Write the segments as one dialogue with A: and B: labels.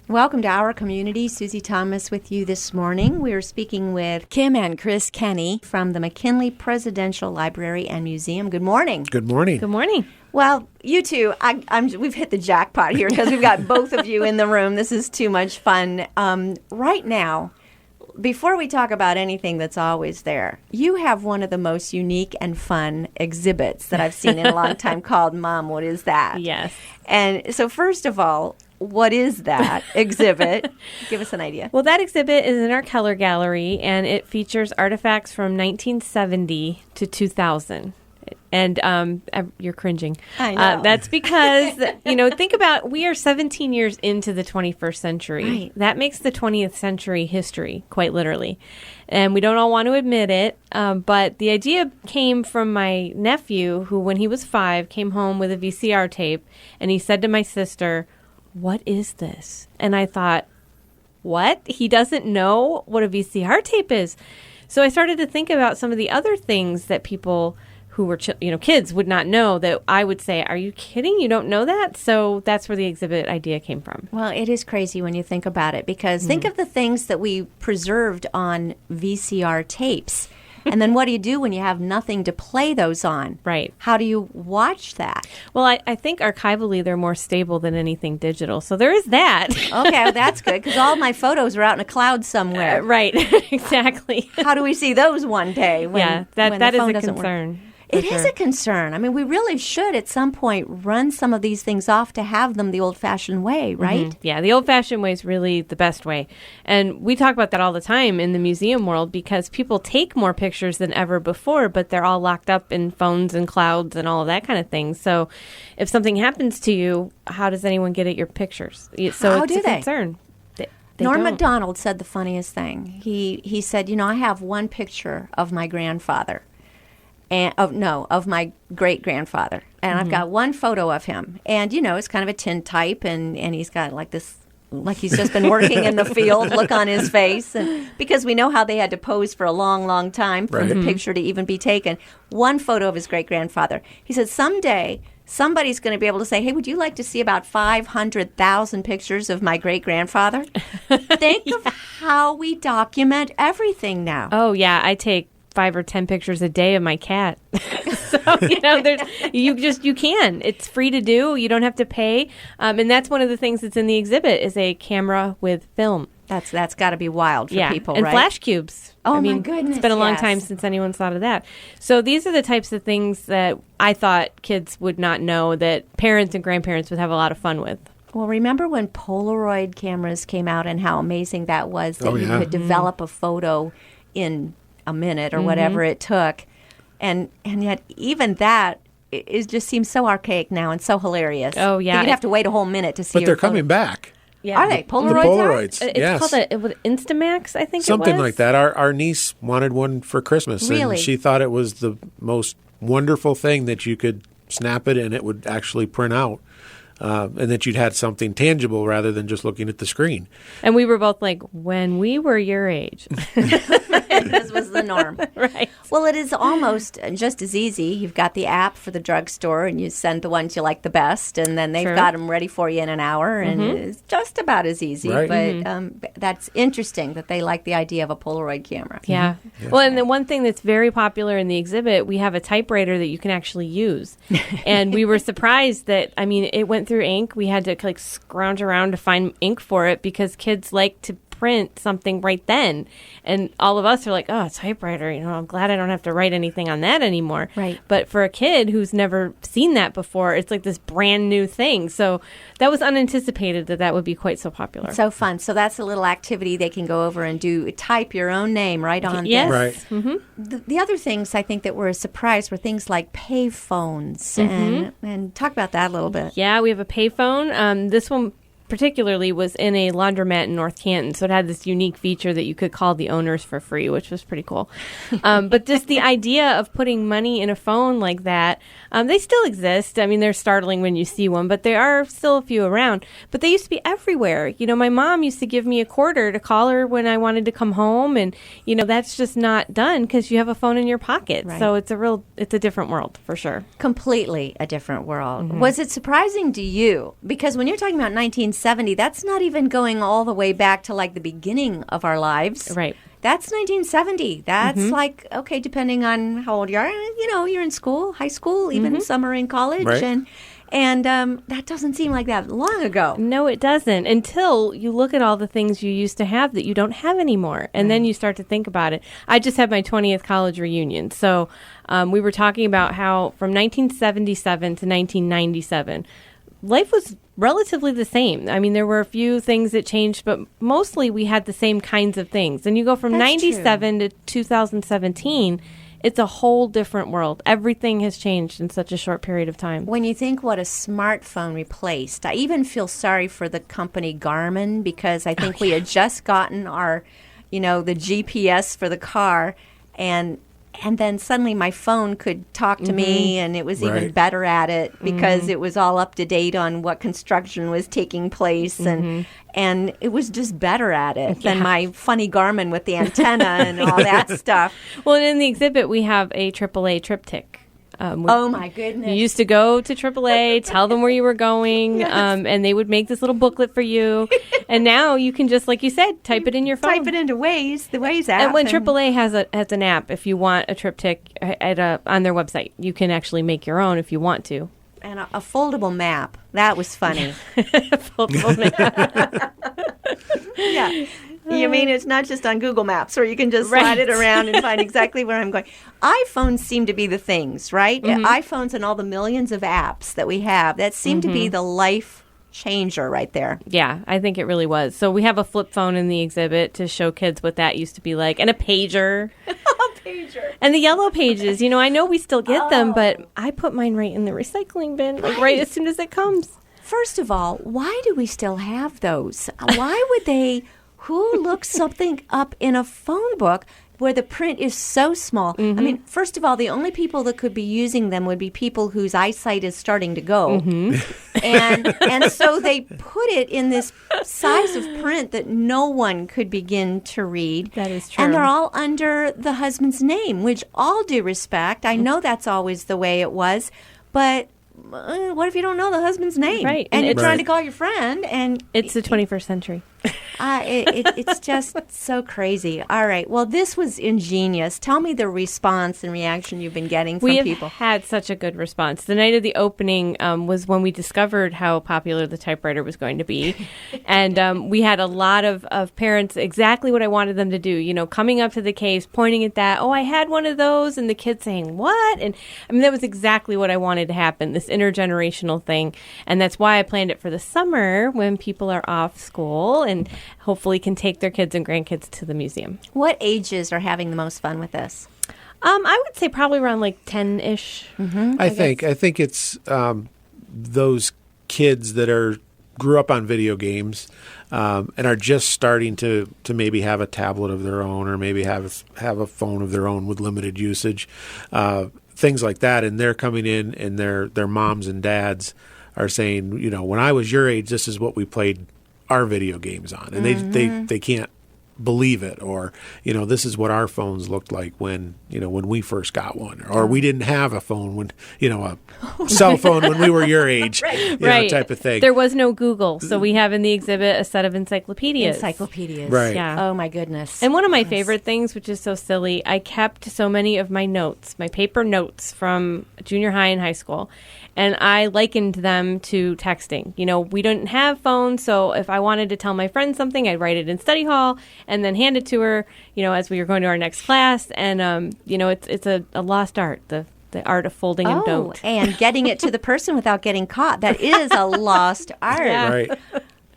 A: Welcome to our community. Susie Thomas with you this morning. We are speaking with Kim and Chris Kenny from the McKinley Presidential Library and Museum. Good morning.
B: Good morning.
C: Good morning.
A: Well, you two, we've hit the jackpot here because we've got both of you in the room. This is too much fun. Right now, before we talk about anything that's always there, you have one of the most unique and fun exhibits that I've seen in a long time called Mom, What Is That?
C: Yes.
A: And so first of all, what is that exhibit? Give us an idea.
C: Well, that exhibit is in our Keller Gallery, and it features artifacts from 1970 to 2000. And you're cringing.
A: I know.
C: That's because, think about, we are 17 years into the 21st century.
A: Right.
C: That makes the 20th century history, quite literally. And we don't all want to admit it, but the idea came from my nephew, who, when he was 5, came home with a VCR tape, and he said to my sister, "What is this?" And I thought, what? He doesn't know what a VCR tape is. So I started to think about some of the other things that people who were, kids would not know, that I would say, "Are you kidding? You don't know that?" So that's where the exhibit idea came from.
A: Well, it is crazy when you think about it, because think of the things that we preserved on VCR tapes. And then what do you do when you have nothing to play those on?
C: Right.
A: How do you watch that?
C: Well, I think archivally they're more stable than anything digital. So there is that.
A: Okay, well, that's good, because all my photos are out in a cloud somewhere.
C: Right, exactly.
A: How do we see those one day when, when
C: that
A: the phone
C: is a
A: doesn't work?
C: concern.
A: It is a concern. I mean, we really should at some point run some of these things off to have them the old-fashioned way, right?
C: Mm-hmm. Yeah, the old-fashioned way is really the best way. And we talk about that all the time in the museum world, because people take more pictures than ever before, but they're all locked up in phones and clouds and all of that kind of thing. So if something happens to you, how does anyone get at your pictures? So
A: How
C: it's
A: do
C: a
A: they?
C: Concern. They
A: Norm
C: don't.
A: MacDonald said the funniest thing. He said, I have one picture of my grandfather. Of my great-grandfather. And I've got one photo of him. And, it's kind of a tintype, and he's got like this, like he's just been working in the field, look on his face. And because we know how they had to pose for a long, long time for the picture to even be taken. One photo of his great-grandfather. He said, someday somebody's going to be able to say, "Hey, would you like to see about 500,000 pictures of my great-grandfather?" Think of how we document everything now.
C: Oh, yeah, I take 5 or 10 pictures a day of my cat. So, you can. It's free to do. You don't have to pay. And that's one of the things that's in the exhibit is a camera with film.
A: That's got to be wild for people,
C: and
A: right?
C: flash cubes.
A: Oh, my goodness,
C: It's been a long
A: yes.
C: time since anyone's thought of that. So these are the types of things that I thought kids would not know that parents and grandparents would have a lot of fun with.
A: Well, remember when Polaroid cameras came out and how amazing that was, that you could develop a photo in a minute or whatever it took, and yet even that it just seems so archaic now and so hilarious.
C: Oh yeah,
A: you'd have to wait a whole minute to see.
B: But they're coming back.
C: Yeah.
A: Are they Polaroids?
B: The Polaroids,
C: It's
B: yes.
C: called Instamax, I think.
B: Something
C: it was.
B: like that. Our niece wanted one for Christmas,
A: Really?
B: and she thought it was the most wonderful thing that you could snap it and it would actually print out. And that you'd had something tangible rather than just looking at the screen.
C: And we were both like, when we were your age.
A: This was the norm.
C: Right.
A: Well, it is almost just as easy. You've got the app for the drugstore, and you send the ones you like the best, and then they've
C: Sure.
A: got them ready for you in an hour, and it's just about as easy.
B: Right.
A: But that's interesting that they like the idea of a Polaroid camera.
C: Yeah. Well, and the one thing that's very popular in the exhibit, we have a typewriter that you can actually use. And we were surprised that, it went through ink. We had to scrounge around to find ink for it because kids like to print something right then. And all of us are like, oh, a typewriter, I'm glad I don't have to write anything on that anymore.
A: Right.
C: But for a kid who's never seen that before, it's like this brand new thing. So that was unanticipated that would be quite so popular.
A: So fun. So that's a little activity they can go over and do. Type your own name right on
C: Yes.
A: there.
B: Right.
C: Mm-hmm.
A: The other things I think that were a surprise were things like pay phones. And talk about that a little bit.
C: Yeah, we have a payphone. This one particularly was in a laundromat in North Canton, so it had this unique feature that you could call the owners for free, which was pretty cool. But just the idea of putting money in a phone like that, they still exist. They're startling when you see one, but there are still a few around. But they used to be everywhere. My mom used to give me a quarter to call her when I wanted to come home, and that's just not done because you have a phone in your pocket.
A: Right.
C: So it's a different world for sure.
A: Completely a different world. Was it surprising to you? Because when you're talking about 1970, 1970. That's not even going all the way back to like the beginning of our lives.
C: Right.
A: That's 1970. That's like, okay, depending on how old you are, you're in school, high school, even some are in college.
B: Right.
A: And that doesn't seem like that long ago.
C: No, it doesn't, until you look at all the things you used to have that you don't have anymore. And then you start to think about it. I just had my 20th college reunion. So we were talking about how from 1977 to 1997, life was relatively the same. I mean, there were a few things that changed, but mostly we had the same kinds of things. And you go from
A: That's
C: 97 to 2017, it's a whole different world. Everything has changed in such a short period of time.
A: When you think what a smartphone replaced, I even feel sorry for the company Garmin, because I think we had just gotten our, the GPS for the car, and then suddenly my phone could talk to me, and it was even better at it because it was all up to date on what construction was taking place, and it was just better at it than my funny Garmin with the antenna and all that stuff.
C: Well, and in the exhibit, we have a AAA triptych.
A: Oh, my goodness.
C: You used to go to AAA, tell them where you were going, and they would make this little booklet for you. And now you can just, like you said, type it in your phone.
A: Type it into Waze, the Waze app.
C: And when AAA has an app, if you want a triptych on their website, you can actually make your own if you want to.
A: And a foldable map. That was funny.
C: Foldable map.
A: Yeah. You mean it's not just on Google Maps, or you can just slide it around and find exactly where I'm going. iPhones seem to be the things, right? iPhones and all the millions of apps that we have, that seem to be the life changer right there.
C: Yeah, I think it really was. So we have a flip phone in the exhibit to show kids what that used to be like, and a pager.
A: Pager.
C: And the yellow pages, I know we still get them, but I put mine right in the recycling bin, right as soon as it comes.
A: First of all, why do we still have those? Why would they... Who looks something up in a phone book where the print is so small? I mean, first of all, the only people that could be using them would be people whose eyesight is starting to go. And so they put it in this size of print that no one could begin to read.
C: That is true.
A: And they're all under the husband's name, which, all due respect, I know that's always the way it was, but... what if you don't know the husband's name?
C: Right.
A: And you're trying to call your friend, and...
C: It's the 21st century.
A: It's just so crazy. All right. Well, this was ingenious. Tell me the response and reaction you've been getting from people.
C: We have had such a good response. The night of the opening was when we discovered how popular the typewriter was going to be. And we had a lot of parents, exactly what I wanted them to do, coming up to the case, pointing at that, I had one of those, and the kids saying, what? And I mean, that was exactly what I wanted to happen, this intergenerational thing. And that's why I planned it for the summer when people are off school and hopefully can take their kids and grandkids to the museum.
A: What ages are having the most fun with this?
C: I would say probably around like 10-ish.
B: I think it's those kids that grew up on video games and are just starting to maybe have a tablet of their own, or maybe have a phone of their own with limited usage, things like that. And they're coming in, and their moms and dads are saying, when I was your age, this is what we played our video games on, and they can't believe it, or this is what our phones looked like when we first got one, or we didn't have a phone when a cell phone when we were your age,
C: right.
B: Type of thing.
C: There was no Google, so we have in the exhibit a set of encyclopedias.
B: Right?
C: Yeah.
A: Oh my goodness!
C: And one of my favorite things, which is so silly, I kept so many of my notes, my paper notes from junior high and high school. And I likened them to texting. We didn't have phones, so if I wanted to tell my friend something, I'd write it in study hall and then hand it to her, as we were going to our next class. And, it's a lost art, the art of folding a note.
A: And getting it to the person without getting caught. That is a lost art.
C: Yeah.
B: Right.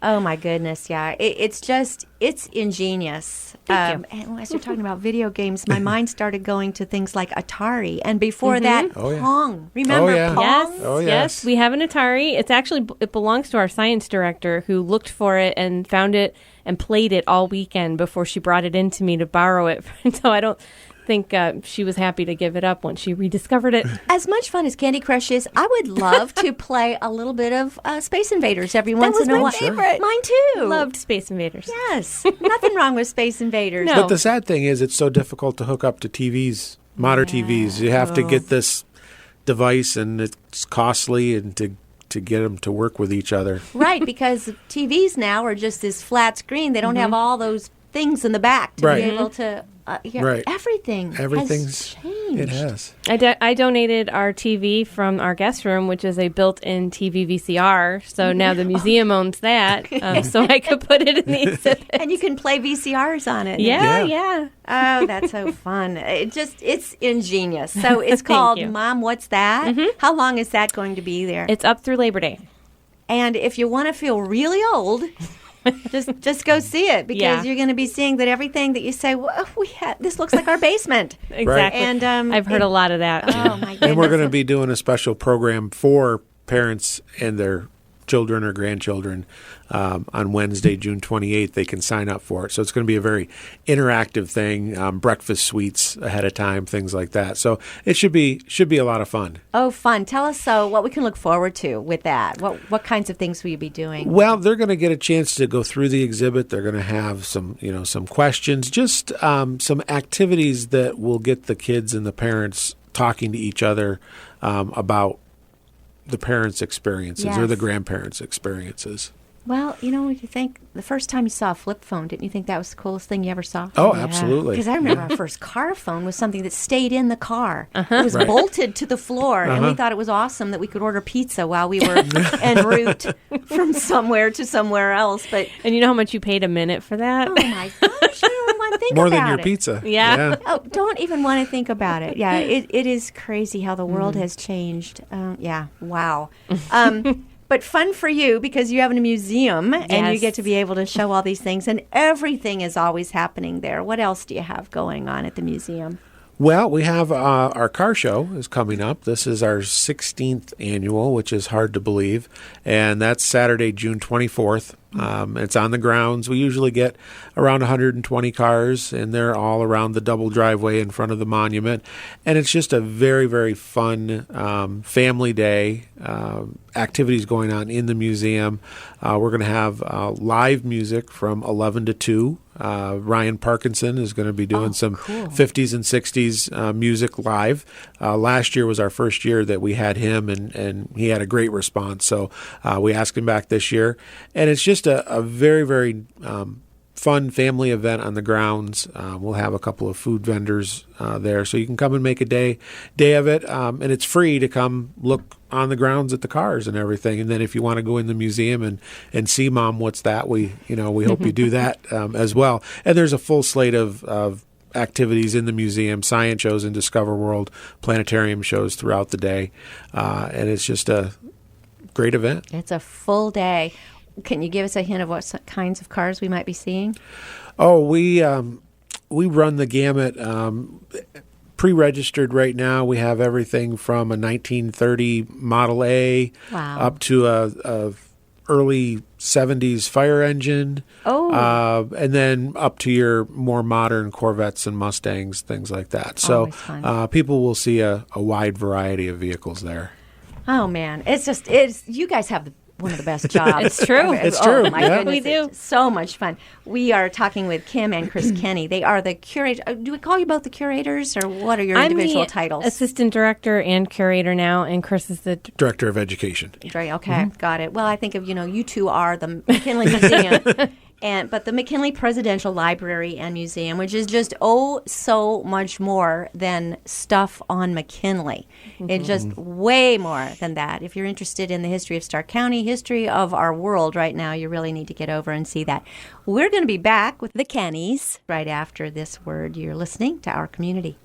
A: Oh, my goodness, yeah. It's ingenious.
C: Thank you.
A: And as you're talking about video games, my mind started going to things like Atari. And before that, Pong. Remember Pong?
C: Yes.
B: Oh, yes.
C: Yes, we have an Atari. It belongs to our science director, who looked for it and found it and played it all weekend before she brought it in to me to borrow it. So I don't think she was happy to give it up once she rediscovered it.
A: As much fun as Candy Crush is, I would love to play a little bit of Space Invaders every once in a while.
C: That was my favorite.
A: Mine too.
C: Loved Space Invaders.
A: Yes. Nothing wrong with Space Invaders.
C: No.
B: But the sad thing is, it's so difficult to hook up to TVs, modern TVs. You have to get this device, and it's costly, and to to get them to work with each other.
A: Right, because TVs now are just this flat screen. They don't have all those things in the back to be able to.
B: Right.
A: Everything's has changed.
B: It has.
C: I donated our TV from our guest room, which is a built-in TV VCR. So now the museum owns that, so I could put it in the exhibit.
A: And you can play VCRs on it.
C: Yeah.
A: Oh, that's so fun. It's ingenious. So it's called
C: you.
A: Mom, What's That? How long is that going to be there?
C: It's up through Labor Day.
A: And if you want to feel really old, just go see it, because you're going to be seeing that everything that you say, well, this looks like our basement.
C: Exactly.
A: And
C: I've heard a lot of that.
A: Oh my goodness.
B: And we're going to be doing a special program for parents and their children or grandchildren on Wednesday, June 28th. They can sign up for it. So it's going to be a very interactive thing, breakfast suites ahead of time, things like that. So it should be a lot of fun.
A: Oh, fun. Tell us what we can look forward to with that. What kinds of things will you be doing?
B: Well, they're going to get a chance to go through the exhibit. They're going to have some questions, just some activities that will get the kids and the parents talking to each other about the parents' experiences or the grandparents' experiences.
A: Well, you think the first time you saw a flip phone, didn't you think that was the coolest thing you ever saw?
B: Oh, absolutely.
A: Because I remember our first car phone was something that stayed in the car. It was bolted to the floor, and we thought it was awesome that we could order pizza while we were en route from somewhere to somewhere else.
C: And you know how much you paid a minute for that?
A: Oh, my gosh. I don't want to think
B: More
A: about
B: than your
A: it.
B: pizza.
C: Yeah.
A: Oh, don't even want to think about it. Yeah, it is crazy how the world has changed. Wow. But fun for you, because you have a museum and you get to be able to show all these things, and everything is always happening there. What else do you have going on at the museum?
B: Well, we have our car show is coming up. This is our 16th annual, which is hard to believe, and that's Saturday, June 24th. It's on the grounds. We usually get around 120 cars, and they're all around the double driveway in front of the monument. And it's just a very, very fun family day. Activities going on in the museum. We're going to have live music from 11 to 2. Ryan Parkinson is going to be doing some 50s and 60s music live. Last year was our first year that we had him, and he had a great response. So we asked him back this year. And it's just a very, very fun family event on the grounds. We'll have a couple of food vendors there, so you can come and make a day of it. And it's free to come look on the grounds at the cars and everything. And then if you want to go in the museum and see Mom, What's That? We hope you do that as well. And there's a full slate of activities in the museum, science shows in Discover World, planetarium shows throughout the day. And it's just a great event.
A: It's a full day. Can you give us a hint of what kinds of cars we might be seeing?
B: Oh, we run the gamut. Pre-registered right now, we have everything from a 1930 Model A up to a early 70s fire engine. And then up to your more modern Corvettes and Mustangs, things like that. So people will see a wide variety of vehicles there.
A: Oh, man. You guys have one of the best jobs.
C: It's true.
B: It's true.
A: Oh, my
B: Yeah.
A: goodness.
C: We do.
A: It's so much fun. We are talking with Kim and Chris Kenny. They are the curators. Do we call you both the curators, or what are your individual titles?
C: Assistant director and curator now, and Chris is the
B: Director of Education.
A: Okay, got it. Well, I think of, you two are the McKinley Museum. But the McKinley Presidential Library and Museum, which is just so much more than stuff on McKinley. It's just way more than that. If you're interested in the history of Stark County, history of our world right now, you really need to get over and see that. We're going to be back with the Kennys right after this word. You're listening to Our Community.